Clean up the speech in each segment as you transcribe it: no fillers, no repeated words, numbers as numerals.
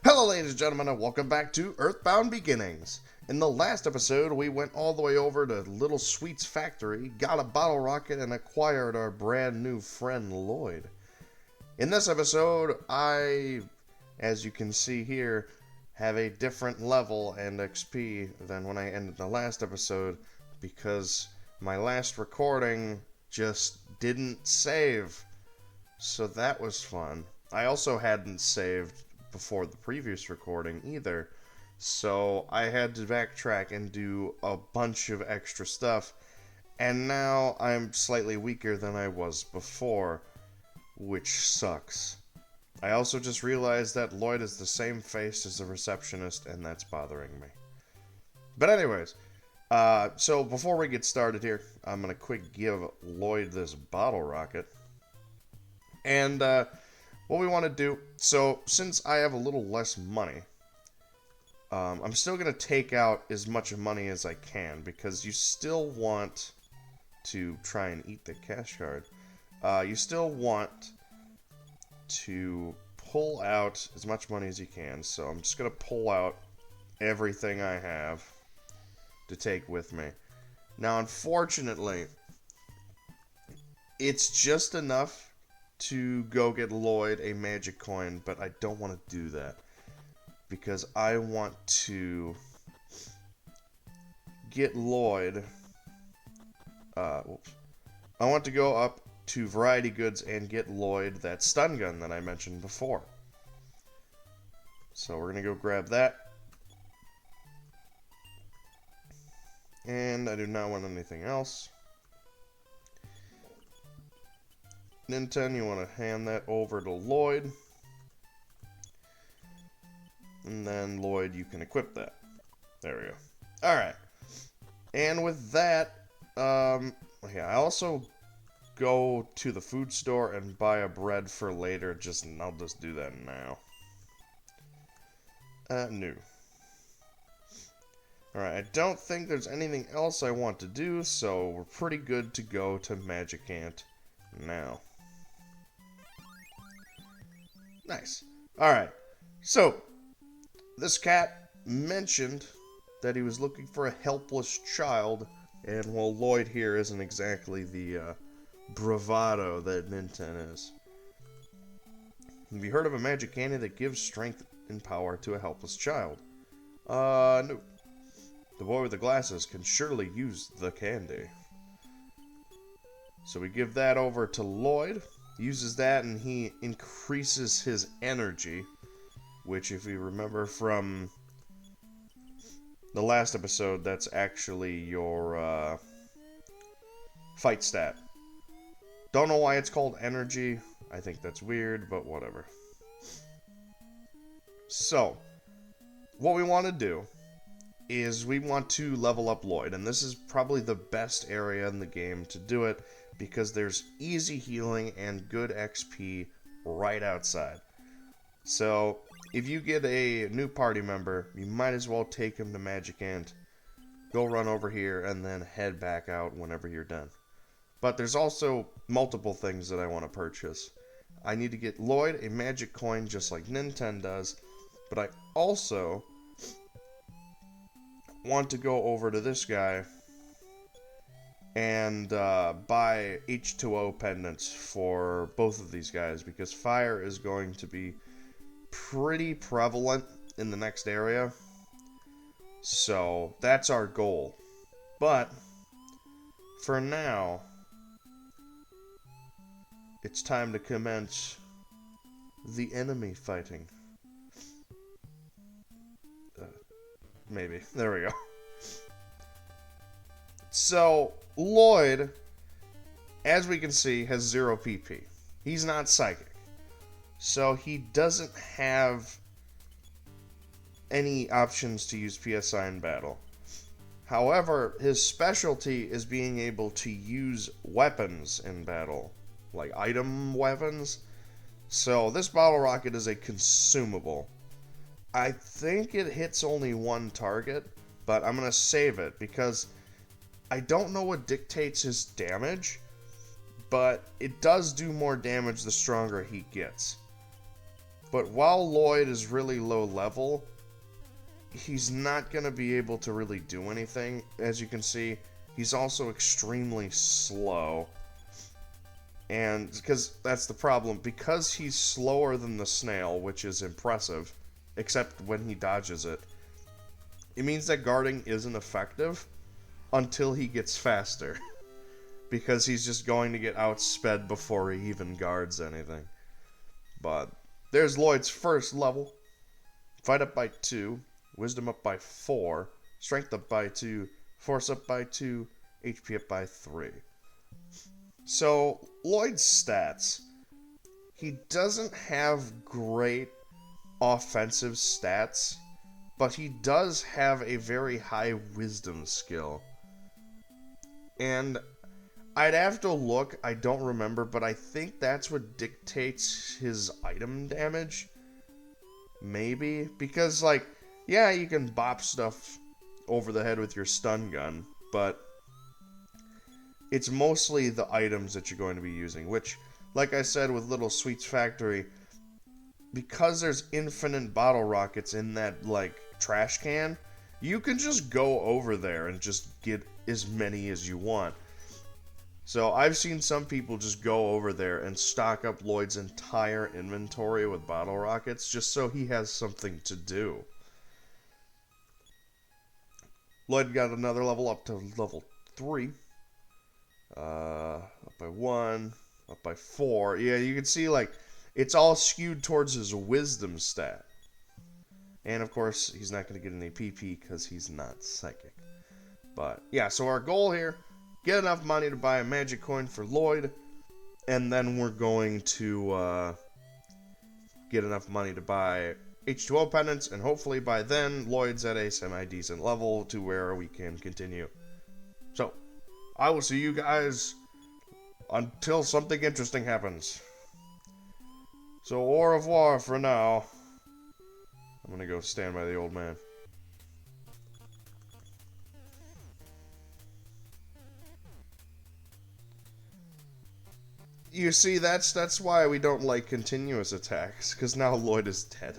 Hello ladies and gentlemen, and welcome back to Earthbound Beginnings. In the last episode, we went all the way over to Little Sweet's factory, got a bottle rocket, and acquired our brand new friend Llyod. In this episode, as you can see here, have a different level and XP than when I ended the last episode because my last recording just didn't save. So that was fun. I also hadn't saved before the previous recording either, so I had to backtrack and do a bunch of extra stuff, and now I'm slightly weaker than I was before, which sucks. I also just realized that Llyod is the same face as the receptionist, and that's bothering me. But anyways, so before we get started here, I'm going to quick give Llyod this bottle rocket. And what we want to do, so since I have a little less money, I'm still going to take out as much money as I can, because you still want to try and eat the cash card. You still want to pull out as much money as you can, so I'm just going to pull out everything I have to take with me. Now, unfortunately, it's just enough to go get Llyod a magic coin, but I don't want to do that because I want to get Llyod. I want to go up to Variety Goods and get Llyod that stun gun that I mentioned before. So we're gonna go grab that, and I do not want anything else. Ninten, you want to hand that over to Llyod. And then, Llyod, you can equip that. There we go. Alright. And with that, I also go to the food store and buy a bread for later. I'll just do that now. No. Alright, I don't think there's anything else I want to do, so we're pretty good to go to Magic Ant now. Nice. Alright, so, this cat mentioned that he was looking for a helpless child, and well, Llyod here isn't exactly the bravado that Ninten is. Have you heard of a magic candy that gives strength and power to a helpless child? No. The boy with the glasses can surely use the candy. So we give that over to Llyod. Uses that and he increases his energy, which if you remember from the last episode, that's actually your fight stat. Don't know why it's called energy. I think that's weird, but whatever. So, what we want to do is we want to level up Llyod, and this is probably the best area in the game to do it, because there's easy healing and good XP right outside. So, if you get a new party member, you might as well take him to Magic Ant, go run over here, and then head back out whenever you're done. But there's also multiple things that I want to purchase. I need to get Llyod a magic coin just like Ninten does, but I also want to go over to this guy and buy H2O pendants for both of these guys, because fire is going to be pretty prevalent in the next area. So that's our goal. But for now, it's time to commence the enemy fighting. Maybe. There we go. So, Llyod, as we can see, has 0 PP. He's not psychic. So he doesn't have any options to use PSI in battle. However, his specialty is being able to use weapons in battle, like item weapons. So this bottle rocket is a consumable. I think it hits only one target, but I'm going to save it because I don't know what dictates his damage, but it does do more damage the stronger he gets. But while Llyod is really low level, he's not going to be able to really do anything. As you can see, he's also extremely slow. And because that's the problem, because he's slower than the snail, which is impressive, except when he dodges it, it means that guarding isn't effective until he gets faster. Because he's just going to get outsped before he even guards anything. But there's Llyod's first level. Fight up by 2, Wisdom up by 4, Strength up by 2, Force up by 2, HP up by 3. So, Llyod's stats. He doesn't have great offensive stats, but he does have a very high wisdom skill. And I'd have to look, I don't remember, but I think that's what dictates his item damage. Maybe. Because, like, yeah, you can bop stuff over the head with your stun gun, but it's mostly the items that you're going to be using, which, like I said with Little Sweets Factory, because there's infinite bottle rockets in that, like, trash can, you can just go over there and just get as many as you want. So I've seen some people just go over there and stock up Llyod's entire inventory with bottle rockets just so he has something to do. Llyod got another level up to level 3. Up by 1, up by 4. Yeah, you can see, like, it's all skewed towards his wisdom stat. And, of course, he's not going to get any PP because he's not psychic. But, yeah, so our goal here, get enough money to buy a magic coin for Llyod, and then we're going to get enough money to buy H2O pendants, and hopefully by then, Llyod's at a semi-decent level to where we can continue. So, I will see you guys until something interesting happens. So, au revoir for now. I'm gonna go stand by the old man. You see, that's why we don't like continuous attacks, because now Llyod is dead.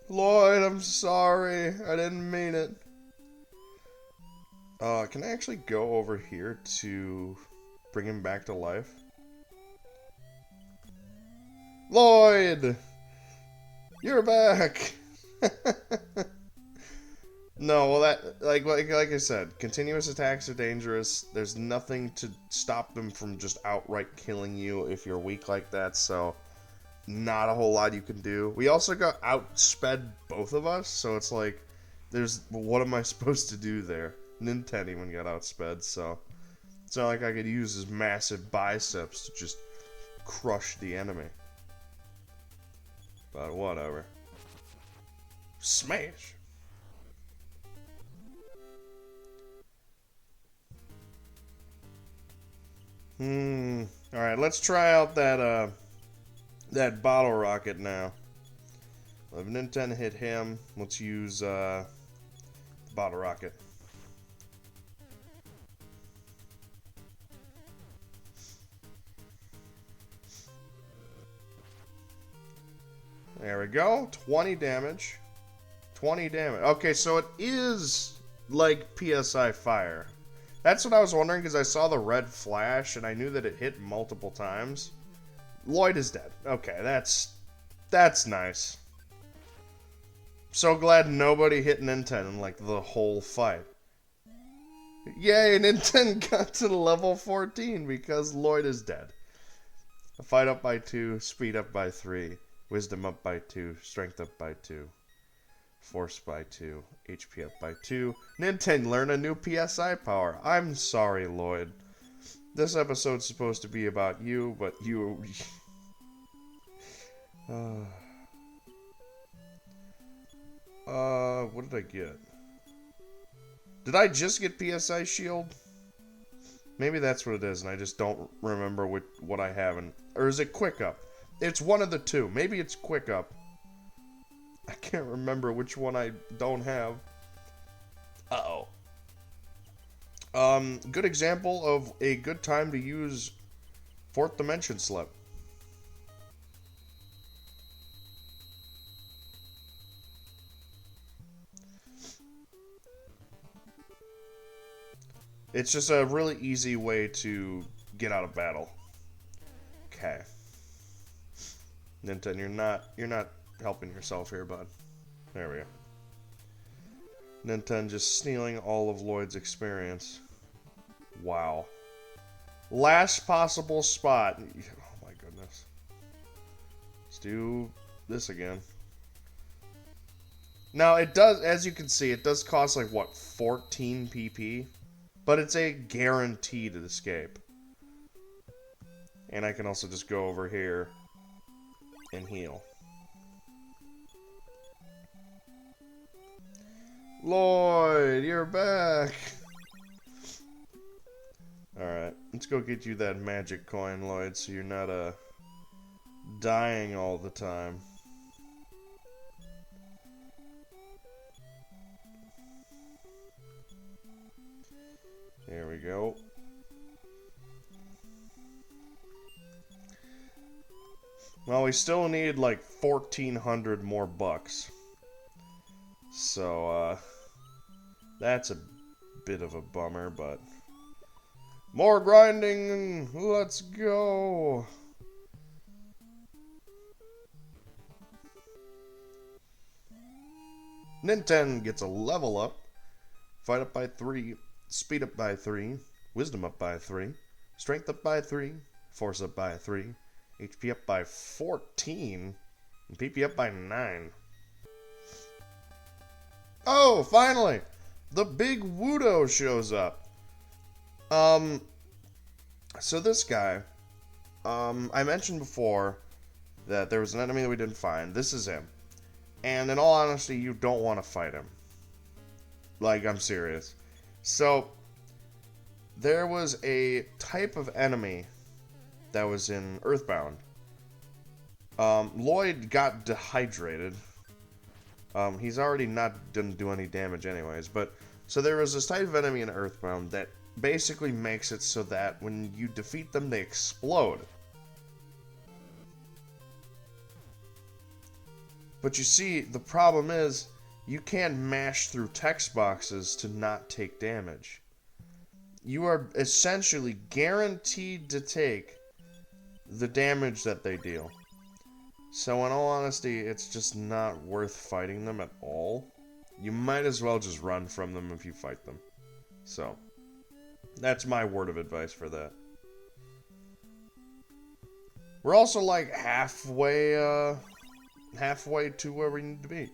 Llyod, I'm sorry. I didn't mean it. Can I actually go over here to bring him back to life? Llyod! You're back! No, well that, like I said, continuous attacks are dangerous. There's nothing to stop them from just outright killing you if you're weak like that, so not a whole lot you can do. We also got outsped, both of us, so it's like, what am I supposed to do there? Nintendo even got outsped, so it's not like I could use his massive biceps to just crush the enemy. But whatever. Smash! Alright, let's try out that bottle rocket now. If Nintendo hit him, let's use bottle rocket. There we go. 20 damage. 20 damage. Okay, so it is like PSI fire. That's what I was wondering, because I saw the red flash, and I knew that it hit multiple times. Llyod is dead. Okay, that's nice. So glad nobody hit Nintendo in, like, the whole fight. Yay, Nintendo got to level 14, because Llyod is dead. A fight up by 2, speed up by 3, wisdom up by 2, strength up by 2. Force by 2, HP up by 2. Nintendo learn a new PSI power. I'm sorry, Llyod. This episode's supposed to be about you, but you... what did I get? Did I just get PSI shield? Maybe that's what it is, and I just don't remember what I haven't. Or is it quick up? It's one of the two. Maybe it's quick up. I can't remember which one I don't have. Uh-oh. Good example of a good time to use Fourth dimension slip. It's just a really easy way to get out of battle. Okay. Ninten, you're not helping yourself here, bud. There we go. Ninten just stealing all of Llyod's experience. Wow. Last possible spot. Oh my goodness. Let's do this again. Now it does, as you can see, it does cost like what, 14 PP? But it's a guaranteed escape. And I can also just go over here and heal. Llyod, you're back! Alright, let's go get you that magic coin, Llyod, so you're not, dying all the time. There we go. Well, we still need like 1,400 more bucks. So, that's a bit of a bummer, but... More grinding! Let's go! Ninten gets a level up. Fight up by 3. Speed up by 3, wisdom up by 3, strength up by 3, force up by 3, HP up by 14, and PP up by 9. Oh, finally! The big Wudo shows up. So this guy, I mentioned before that there was an enemy that we didn't find. This is him. And in all honesty, you don't want to fight him. Like, I'm serious. So, there was a type of enemy that was in Earthbound. Llyod got dehydrated. He's already didn't do any damage anyways, but so there was this type of enemy in Earthbound that basically makes it so that when you defeat them, they explode. But you see, the problem is, you can't mash through text boxes to not take damage. You are essentially guaranteed to take the damage that they deal. So in all honesty, it's just not worth fighting them at all. You might as well just run from them if you fight them. So, that's my word of advice for that. We're also like halfway to where we need to be.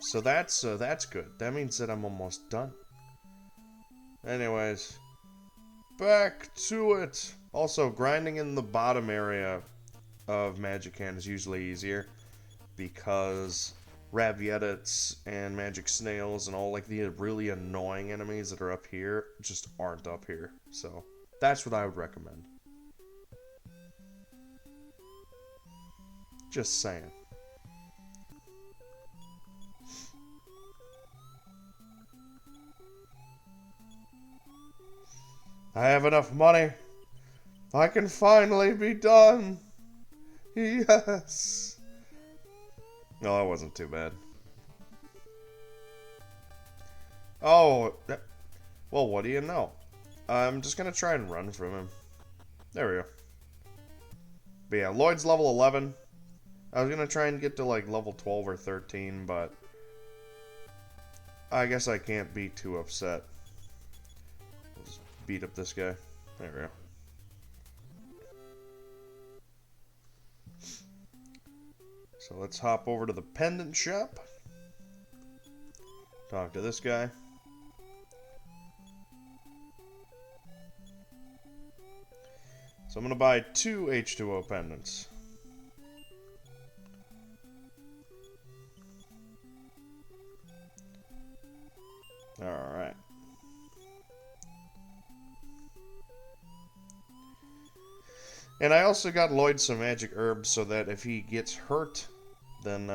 So that's good. That means that I'm almost done. Anyways, back to it. Also, grinding in the bottom area of Magican is usually easier because Ravietits and Magic Snails and all like the really annoying enemies that are up here just aren't up here. So that's what I would recommend. Just saying. I have enough money. I can finally be done. Yes. No, that wasn't too bad. Oh, well, what do you know? I'm just gonna try and run from him. There we go. But yeah, Llyod's level 11. I was gonna try and get to like level 12 or 13, but I guess I can't be too upset. Just beat up this guy. There we go. So let's hop over to the pendant shop. Talk to this guy. So I'm going to buy 2 H2O pendants. Alright. And I also got Llyod some magic herbs so that if he gets hurt, then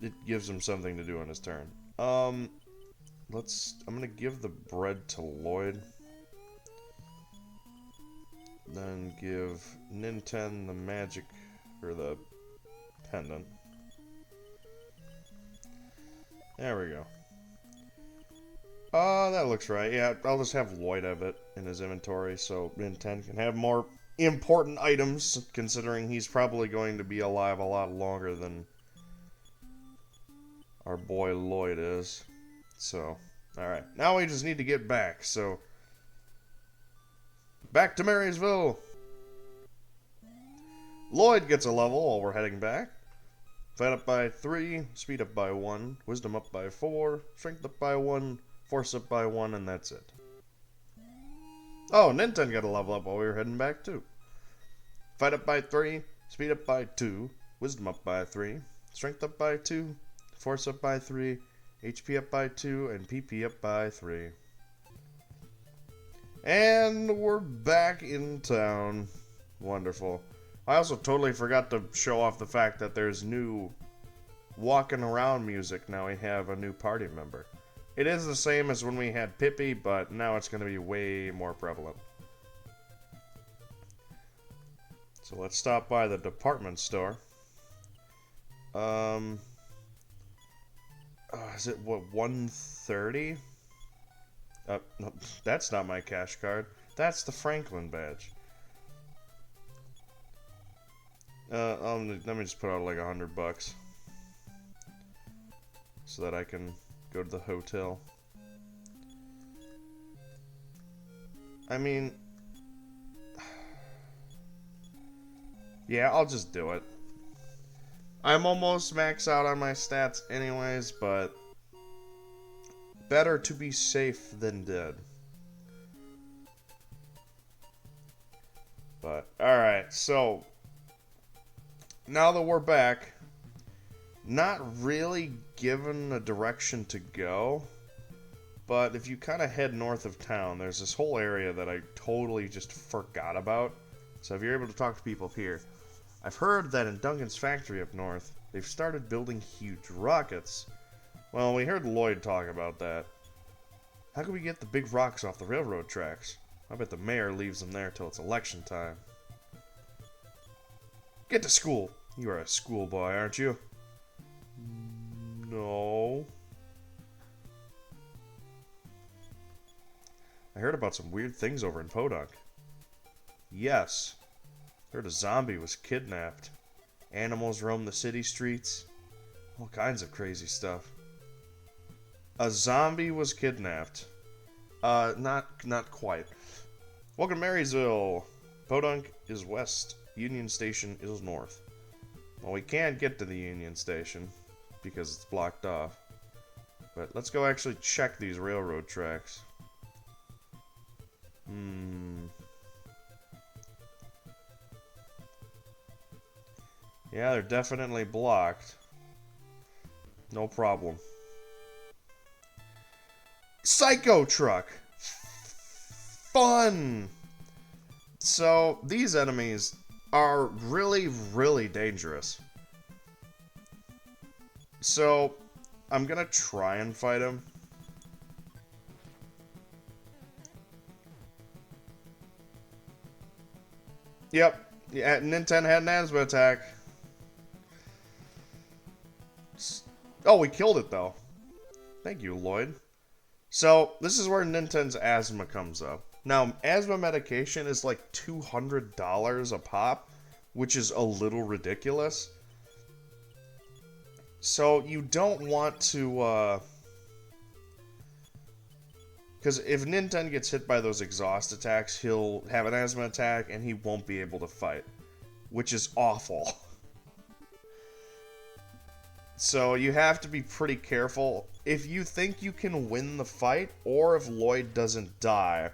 it gives him something to do on his turn. I'm gonna give the bread to Llyod. Then give Ninten the magic, or the pendant. There we go. That looks right. Yeah, I'll just have Llyod have it in his inventory so Ninten can have more important items, considering he's probably going to be alive a lot longer than our boy Llyod is. So, alright. Now we just need to get back, so... Back to Marysville! Llyod gets a level while we're heading back. Fight up by 3, speed up by 1, wisdom up by 4, strength up by 1, force up by 1, and that's it. Oh, Ninten got a level up while we were heading back too. Fight up by 3, speed up by 2, wisdom up by 3, strength up by 2, force up by 3, HP up by 2, and PP up by 3. And we're back in town. Wonderful. I also totally forgot to show off the fact that there's new walking around music. Now we have a new party member. It is the same as when we had Pippi, but now it's going to be way more prevalent. So let's stop by the department store. Is it, what, 130? No, that's not my cash card. That's the Franklin badge. Let me just put out like $100 so that I can go to the hotel. I mean, yeah, I'll just do it. I'm almost maxed out on my stats anyways, but better to be safe than dead. But, alright, so now that we're back, not really given a direction to go, but if you kind of head north of town, there's this whole area that I totally just forgot about. So if you're able to talk to people up here, I've heard that in Duncan's factory up north, they've started building huge rockets. Well, we heard Llyod talk about that. How can we get the big rocks off the railroad tracks? I bet the mayor leaves them there till it's election time. Get to school. You are a schoolboy, aren't you? No. I heard about some weird things over in Podunk. Yes. Heard a zombie was kidnapped. Animals roam the city streets. All kinds of crazy stuff. A zombie was kidnapped. Not quite. Welcome to Marysville. Podunk is west. Union Station is north. Well, we can't get to the Union Station because it's blocked off. But let's go actually check these railroad tracks. Yeah, they're definitely blocked. No problem. Psycho Truck! Fun! So, these enemies are really, really dangerous. So, I'm gonna try and fight him. Yep. Yeah, Ninten had an asthma attack. Oh, we killed it, though. Thank you, Llyod. So, this is where Ninten's asthma comes up. Now, asthma medication is like $200 a pop, which is a little ridiculous. So, you don't want to, because if Ninten gets hit by those exhaust attacks, he'll have an asthma attack and he won't be able to fight, which is awful. So you have to be pretty careful. If you think you can win the fight, or if Llyod doesn't die,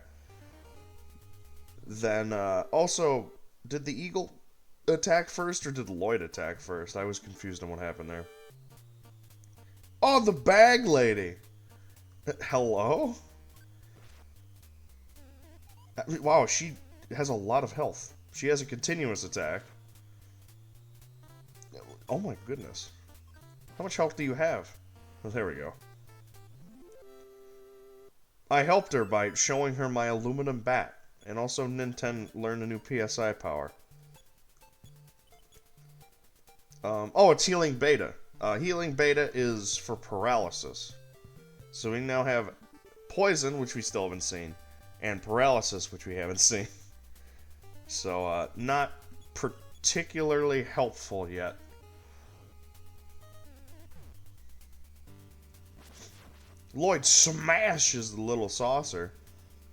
then, also, did the eagle attack first, or did Llyod attack first? I was confused on what happened there. Oh, the bag lady! Hello? Wow, she has a lot of health. She has a continuous attack. Oh my goodness. How much health do you have? Oh, there we go. I helped her by showing her my aluminum bat. And also Nintendo learned a new PSI power. Oh, it's Healing Beta. Healing Beta is for paralysis. So we now have Poison, which we still haven't seen, and Paralysis, which we haven't seen. So, not particularly helpful yet. Llyod smashes the little saucer.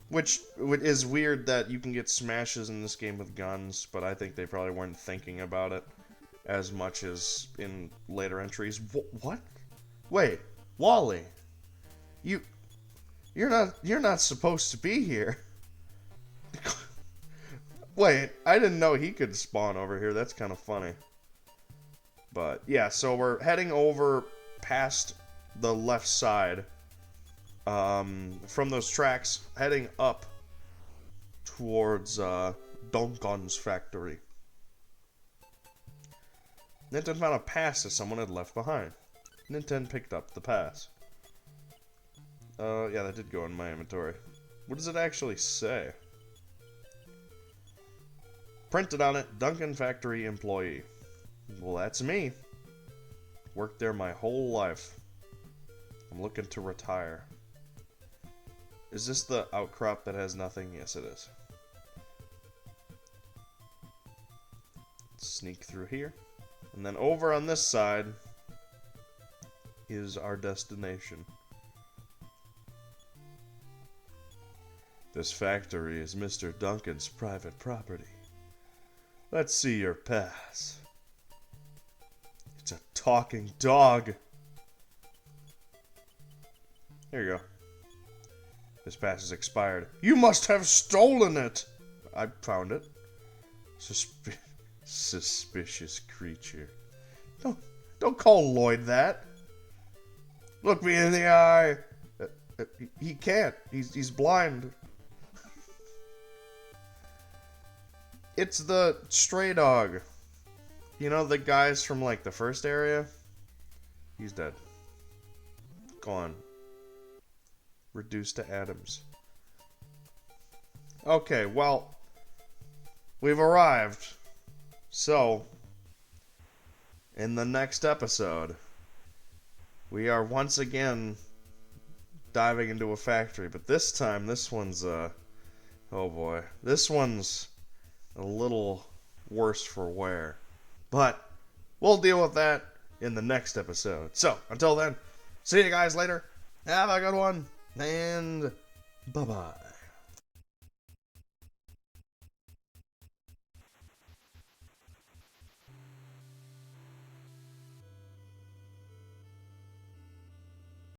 Which is weird that you can get smashes in this game with guns, but I think they probably weren't thinking about it as much as in later entries. What? Wait, Wally, you're not supposed to be here. Wait, I didn't know he could spawn over here. That's kind of funny. But yeah, so we're heading over past the left side. From those tracks, heading up towards Duncan's factory. Nintendo found a pass that someone had left behind. Nintendo picked up the pass. Yeah, that did go in my inventory. What does it actually say? Printed on it, Duncan Factory employee. Well, that's me. Worked there my whole life. I'm looking to retire. Is this the outcrop that has nothing? Yes, it is. Sneak through here. And then over on this side is our destination. This factory is Mr. Duncan's private property. Let's see your pass. It's a talking dog. Here you go. This pass is expired. You must have stolen it! I found it. Suspicious creature. Don't call Llyod that. Look me in the eye. He can't. He's blind. It's the stray dog. You know the guys from like the first area? He's dead. Gone. Reduced to atoms. Okay, well, we've arrived. So, in the next episode, we are once again diving into a factory, but this time, this one's, oh boy, this one's a little worse for wear. But, we'll deal with that in the next episode. So, until then, see you guys later. Have a good one. And bye-bye.